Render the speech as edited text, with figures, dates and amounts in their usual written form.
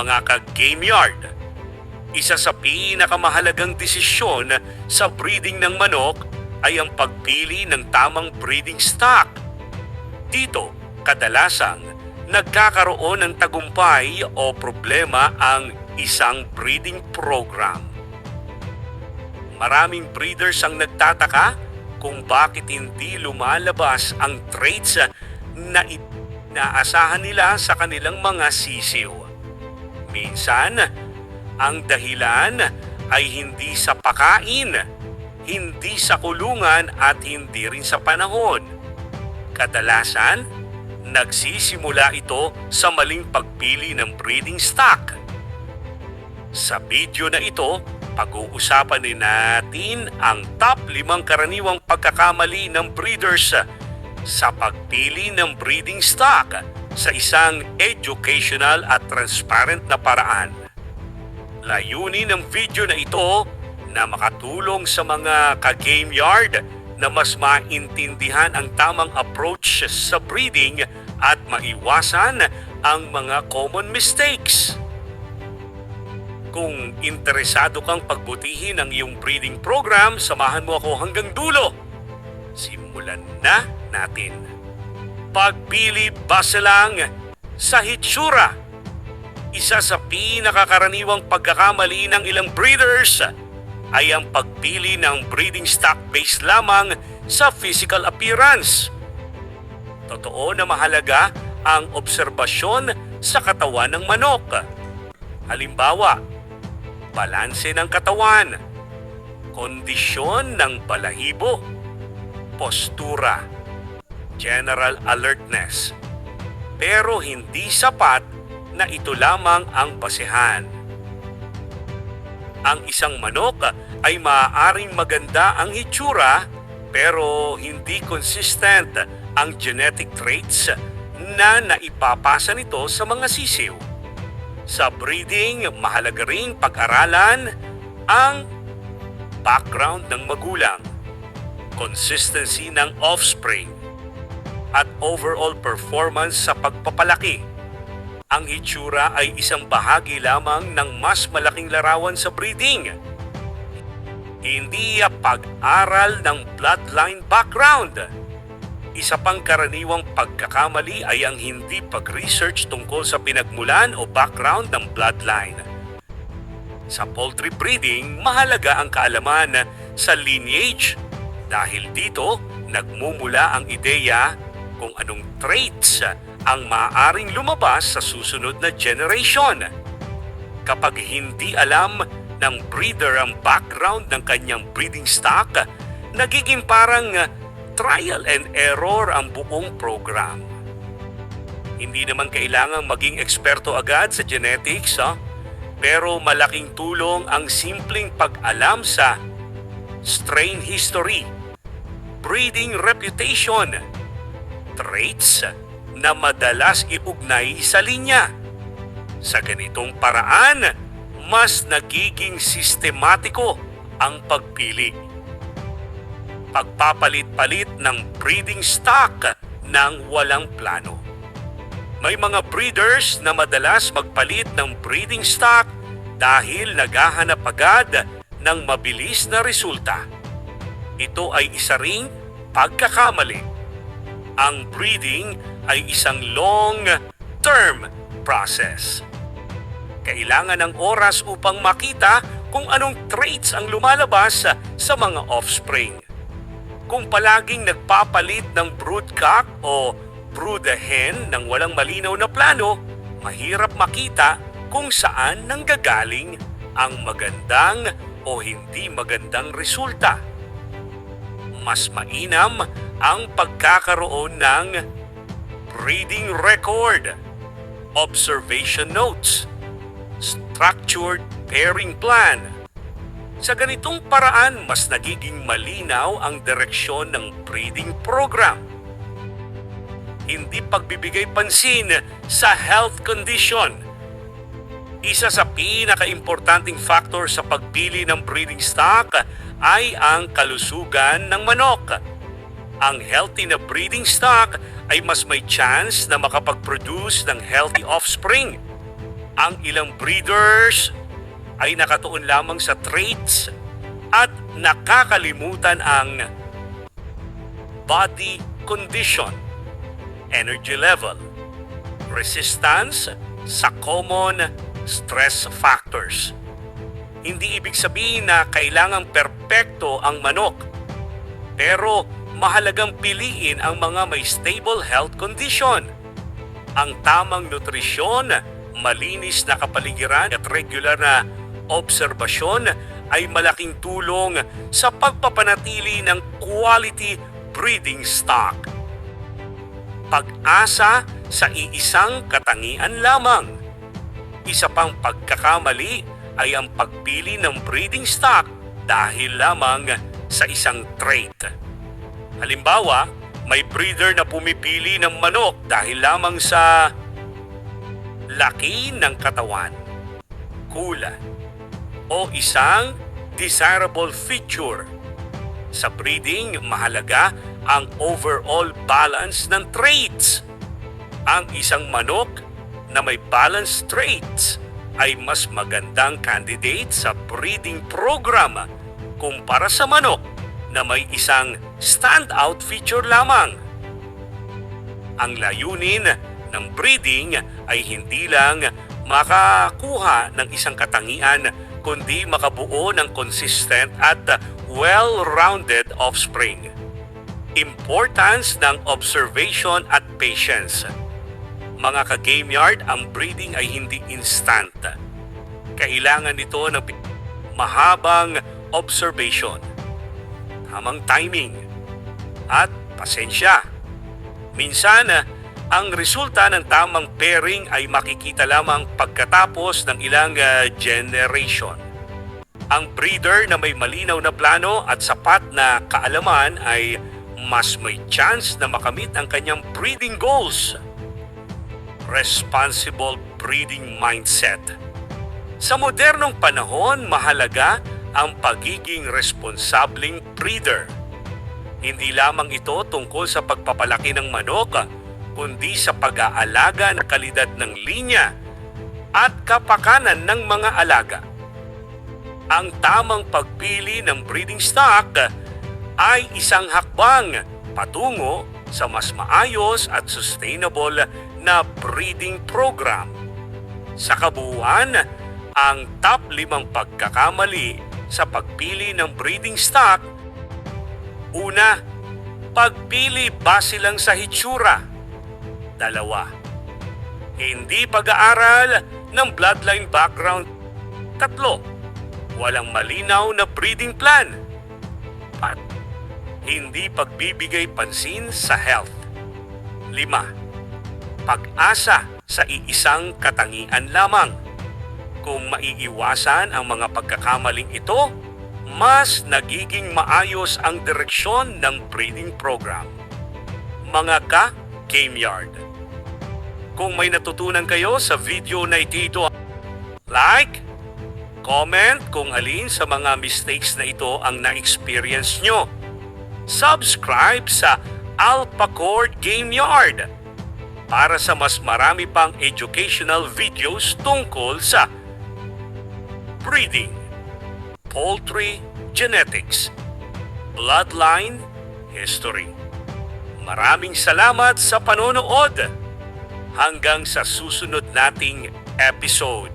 mga ka-game yard. Isa sa pinakamahalagang desisyon sa breeding ng manok ay ang pagpili ng tamang breeding stock. Dito, kadalasang nagkakaroon ng tagumpay o problema ang isang breeding program. Maraming breeders ang nagtataka kung bakit hindi lumalabas ang traits na inaasahan nila sa kanilang mga sisiw. Minsan, ang dahilan ay hindi sa pakain, hindi sa kulungan at hindi rin sa panahon. Kadalasan, nagsisimula ito sa maling pagpili ng breeding stock. Sa video na ito, pag-uusapan din natin ang top 5 karaniwang pagkakamali ng breeders sa pagpili ng breeding stock sa isang educational at transparent na paraan. Layunin ng video na ito na makatulong sa mga ka-game yard na mas maintindihan ang tamang approach sa breeding at maiwasan ang mga common mistakes. Kung interesado kang pagbutihin ang iyong breeding program, samahan mo ako hanggang dulo. Simulan na natin. Pagpili base lang sa hitsura. Isa sa pinakakaraniwang pagkakamali ng ilang breeders ay ang pagpili ng breeding stock based lamang sa physical appearance. Totoo na mahalaga ang obserbasyon sa katawan ng manok. Halimbawa, balanse ng katawan, kondisyon ng balahibo, postura, general alertness. Pero hindi sapat na ito lamang ang basehan. Ang isang manok ay maaaring maganda ang hitsura pero hindi consistent ang genetic traits na naipapasa nito sa mga sisiw. Sa breeding, mahalaga ring pag-aralan ang background ng magulang, consistency ng offspring, at overall performance sa pagpapalaki. Ang hitsura ay isang bahagi lamang ng mas malaking larawan sa breeding. Hindi pag-aral ng bloodline background. Isa pang karaniwang pagkakamali ay ang hindi pag-research tungkol sa pinagmulan o background ng bloodline. Sa poultry breeding, mahalaga ang kaalaman sa lineage dahil dito nagmumula ang ideya kung anong traits ang maaaring lumabas sa susunod na generation. Kapag hindi alam ng breeder ang background ng kanyang breeding stock, nagiging parang trial and error ang buong program. Hindi naman kailangang maging eksperto agad sa genetics, pero malaking tulong ang simpleng pag-alam sa strain history, breeding reputation, traits na madalas iugnay sa linya. Sa ganitong paraan, mas nagiging sistematiko ang pagpili. Pagpapalit-palit ng breeding stock ng walang plano. May mga breeders na madalas magpalit ng breeding stock dahil naghahanap agad ng mabilis na resulta. Ito ay isa ring pagkakamali. Ang breeding ay isang long-term process. Kailangan ng oras upang makita kung anong traits ang lumalabas sa mga offspring. Kung palaging nagpapalit ng broodcock o brood hen ng walang malinaw na plano, mahirap makita kung saan nanggagaling ang magandang o hindi magandang resulta. Mas mainam ang pagkakaroon ng breeding record, observation notes, structured pairing plan. Sa ganitong paraan, mas nagiging malinaw ang direksyon ng breeding program. Hindi pagbibigay pansin sa health condition. Isa sa pinaka-importanting factor sa pagpili ng breeding stock ay ang kalusugan ng manok. Ang healthy na breeding stock ay mas may chance na makapag-produce ng healthy offspring. Ang ilang breeders ay nakatuon lamang sa traits at nakakalimutan ang body condition, energy level, resistance sa common stress factors. Hindi ibig sabihin na kailangang perpekto ang manok, pero mahalagang piliin ang mga may stable health condition. Ang tamang nutrisyon, malinis na kapaligiran at regular na obserbasyon ay malaking tulong sa pagpapanatili ng quality breeding stock. Pag-asa sa iisang katangian lamang. Isa pang pagkakamali ay ang pagpili ng breeding stock dahil lamang sa isang trait. Halimbawa, may breeder na pumipili ng manok dahil lamang sa laki ng katawan, kulay, o isang desirable feature. Sa breeding, mahalaga ang overall balance ng traits. Ang isang manok na may balanced traits ay mas magandang candidate sa breeding program kumpara sa manok na may isang standout feature lamang. Ang layunin ng breeding ay hindi lang makakuha ng isang katangian kundi makabuo ng consistent at well-rounded offspring. Importance ng observation at patience. Mga ka-game yard, ang breeding ay hindi instant. Kailangan nito ng mahabang observation, tamang timing, at pasensya. Minsan, ang resulta ng tamang pairing ay makikita lamang pagkatapos ng ilang generation. Ang breeder na may malinaw na plano at sapat na kaalaman ay mas may chance na makamit ang kanyang breeding goals. Responsible breeding mindset. Sa modernong panahon, mahalaga ang pagiging responsableng breeder. Hindi lamang ito tungkol sa pagpapalaki ng manok, kundi sa pag-aalaga ng kalidad ng linya at kapakanan ng mga alaga. Ang tamang pagpili ng breeding stock ay isang hakbang patungo sa mas maayos at sustainable na breeding program. Sa kabuuan, ang top 5 pagkakamali sa pagpili ng breeding stock. Una, pagpili base lang sa hitsura. 2, hindi pag-aaral ng bloodline background. 3, walang malinaw na breeding plan. 4, hindi pagbibigay pansin sa health. 5, pag-asa sa iisang katangian lamang. Kung maiiwasan ang mga pagkakamaling ito, mas nagiging maayos ang direksyon ng breeding program. Mga ka-game yard, kung may natutunan kayo sa video na ito, like, comment kung alin sa mga mistakes na ito ang na-experience nyo. Subscribe sa Alpacord Game Yard para sa mas marami pang educational videos tungkol sa breeding, poultry genetics, bloodline history. Maraming salamat sa panonood. Hanggang sa susunod nating episode.